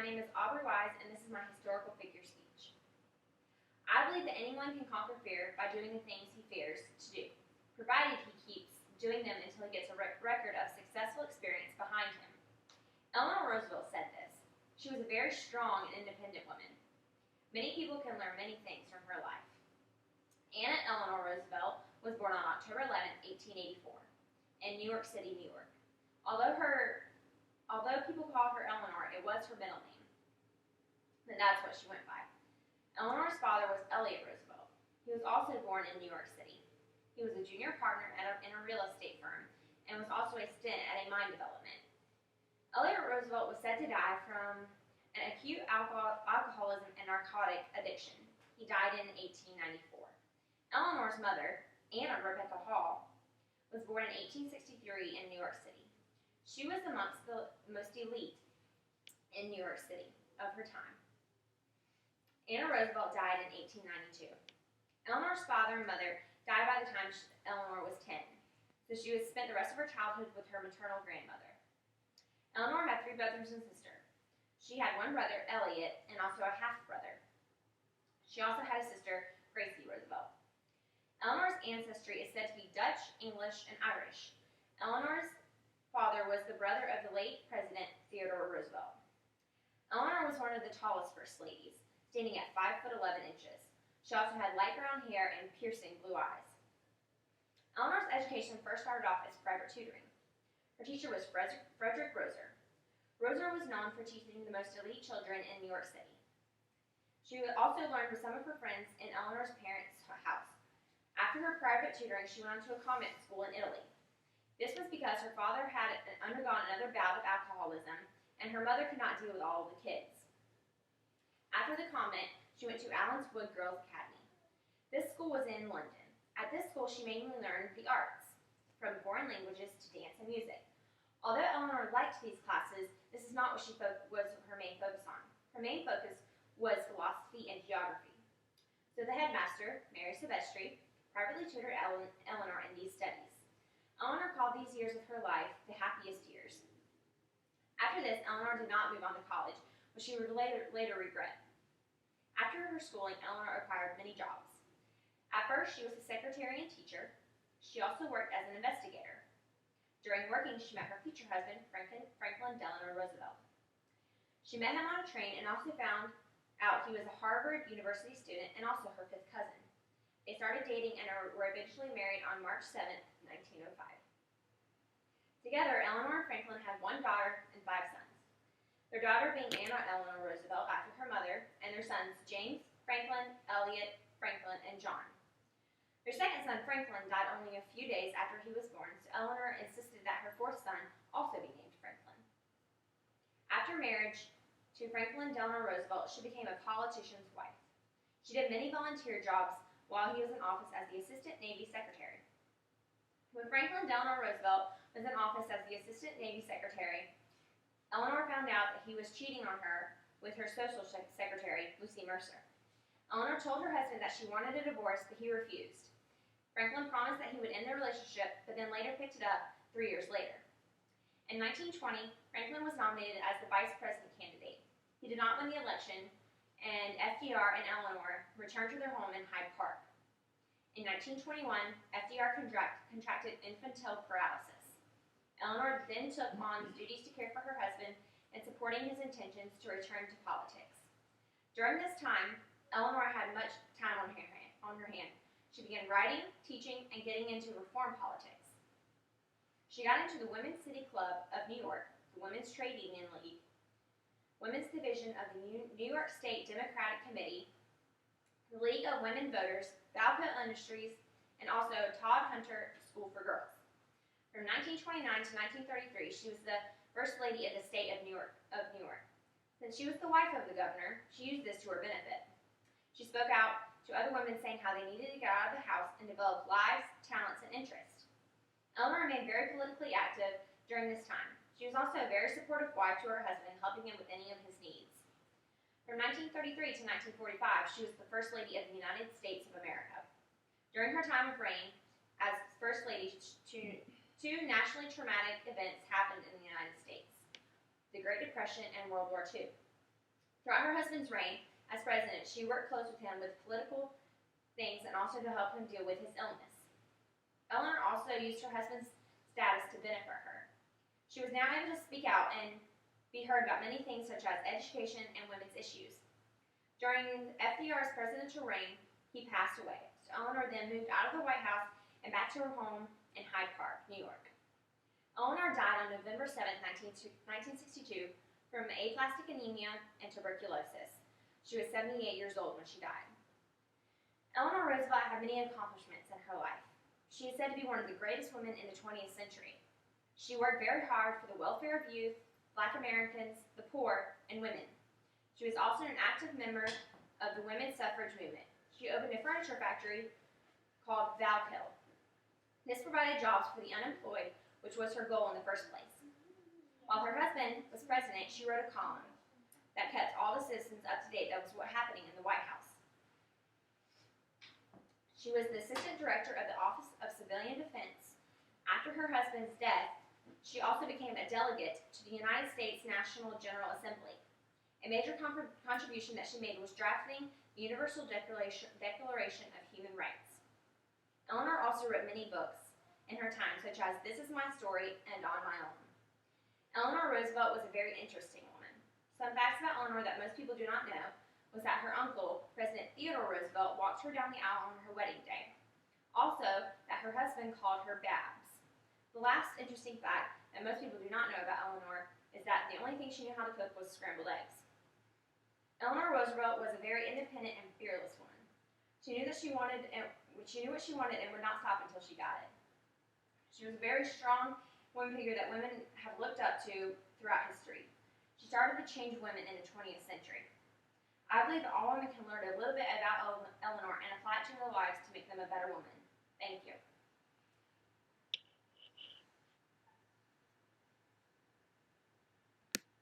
my name is Aubrey Wise, and this is my historical figure speech. I believe that anyone can conquer fear by doing the things he fears to do, provided he keeps doing them until he gets a record of successful experience behind him. Eleanor Roosevelt said this. She was a very strong and independent woman. Many people can learn many things from her life. Anna Eleanor Roosevelt was born on October 11, 1884, in New York City, New York. Although people call her Eleanor, it was her middle name, and that's what she went by. Eleanor's father was Elliott Roosevelt. He was also born in New York City. He was a junior partner in a real estate firm and was also a stint at a mine development. Elliott Roosevelt was said to die from an acute alcoholism and narcotic addiction. He died in 1894. Eleanor's mother, Anna Rebecca Hall, was born in 1863 in New York City. She was amongst the most elite in New York City of her time. Anna Roosevelt died in 1892. Eleanor's father and mother died by the time Eleanor was 10, so she was spent the rest of her childhood with her maternal grandmother. Eleanor had 3 brothers and sisters. She had one brother, Elliott, and also a half-brother. She also had a sister, Gracie Roosevelt. Eleanor's ancestry is said to be Dutch, English, and Irish. Eleanor's father was the brother of the late President Theodore Roosevelt. Eleanor was one of the tallest first ladies, standing at 5'11". She also had light brown hair and piercing blue eyes. Eleanor's education first started off as private tutoring. Her teacher was Frederick Roser. Roser was known for teaching the most elite children in New York City. She also learned with some of her friends in Eleanor's parents' house. After her private tutoring, she went on to a convent school in Italy. This was because her father had undergone another bout of alcoholism, and her mother could not deal with all of the kids. After the convent, she went to Allen's Wood Girls Academy. This school was in London. At this school, she mainly learned the arts, from foreign languages to dance and music. Although Eleanor liked these classes, this is not what was her main focus on. Her main focus was philosophy and geography. So the headmaster, Mary Silvestri, privately tutored Eleanor in these studies. Eleanor called these years of her life the happiest years. After this, Eleanor did not move on to college, which she would later regret. After her schooling, Eleanor acquired many jobs. At first, she was a secretary and teacher. She also worked as an investigator. During working, she met her future husband, Franklin Delano Roosevelt. She met him on a train and also found out he was a Harvard University student and also her 5th cousin. They started dating and were eventually married on March 7, 1905. Together, Eleanor and Franklin had 1 daughter and 5 sons. Their daughter being Anna Eleanor Roosevelt after her mother, and their sons James, Franklin, Elliott, Franklin, and John. Their second son, Franklin, died only a few days after he was born, so Eleanor insisted that her 4th son also be named Franklin. After marriage to Franklin Delano Roosevelt, she became a politician's wife. She did many volunteer jobs while he was in office as the Assistant Navy Secretary. When Franklin Delano Roosevelt was in office as the Assistant Navy Secretary, Eleanor found out that he was cheating on her with her social secretary, Lucy Mercer. Eleanor told her husband that she wanted a divorce, but he refused. Franklin promised that he would end their relationship, but then later picked it up 3 years later. In 1920, Franklin was nominated as the vice president candidate. He did not win the election, and FDR and Eleanor returned to their home in Hyde Park. In 1921, FDR contracted infantile paralysis. Eleanor then took on the duties to care for her husband and supporting his intentions to return to politics. During this time, Eleanor had much time on her hand. She began writing, teaching, and getting into reform politics. She got into the Women's City Club of New York, the Women's Trade Union League, Women's Division of the New York State Democratic Committee, the League of Women Voters, Valco Industries, and also Todd Hunter School for Girls. From 1929 to 1933, she was the First Lady of the State of New York. Since she was the wife of the governor, she used this to her benefit. She spoke out to other women saying how they needed to get out of the house and develop lives, talents, and interests. Eleanor remained very politically active during this time. She was also a very supportive wife to her husband, helping him with any of his needs. From 1933 to 1945, she was the First Lady of the United States of America. During her time of reign as First Lady, two nationally traumatic events happened in the United States: the Great Depression and World War II. Throughout her husband's reign as president, she worked close with him with political things and also to help him deal with his illness. Eleanor also used her husband's status to benefit her. She was now able to speak out and be heard about many things such as education and women's issues. During FDR's presidential reign, he passed away, so Eleanor then moved out of the White House and back to her home in Hyde Park, New York. Eleanor died on November 7, 1962, from aplastic anemia and tuberculosis. She was 78 years old when she died. Eleanor Roosevelt had many accomplishments in her life. She is said to be one of the greatest women in the 20th century. She worked very hard for the welfare of youth, Black Americans, the poor, and women. She was also an active member of the women's suffrage movement. She opened a furniture factory called Valkill. This provided jobs for the unemployed, which was her goal in the first place. While her husband was president, she wrote a column that kept all the citizens up to date. That was what happening in the White House. She was the assistant director of the Office of Civilian Defense. After her husband's death, she also became a delegate to the United States National General Assembly. A major contribution that she made was drafting the Universal Declaration of Human Rights. Eleanor also wrote many books in her time, such as This Is My Story and On My Own. Eleanor Roosevelt was a very interesting woman. Some facts about Eleanor that most people do not know was that her uncle, President Theodore Roosevelt, walked her down the aisle on her wedding day. Also, that her husband called her Babs. The last interesting fact that most people do not know about Eleanor is that the only thing she knew how to cook was scrambled eggs. Eleanor Roosevelt was a very independent and fearless woman. She knew what she wanted and would not stop until she got it. She was a very strong woman figure that women have looked up to throughout history. She started to change women in the 20th century. I believe that all women can learn a little bit about Eleanor and apply it to their lives to make them a better woman. Thank you.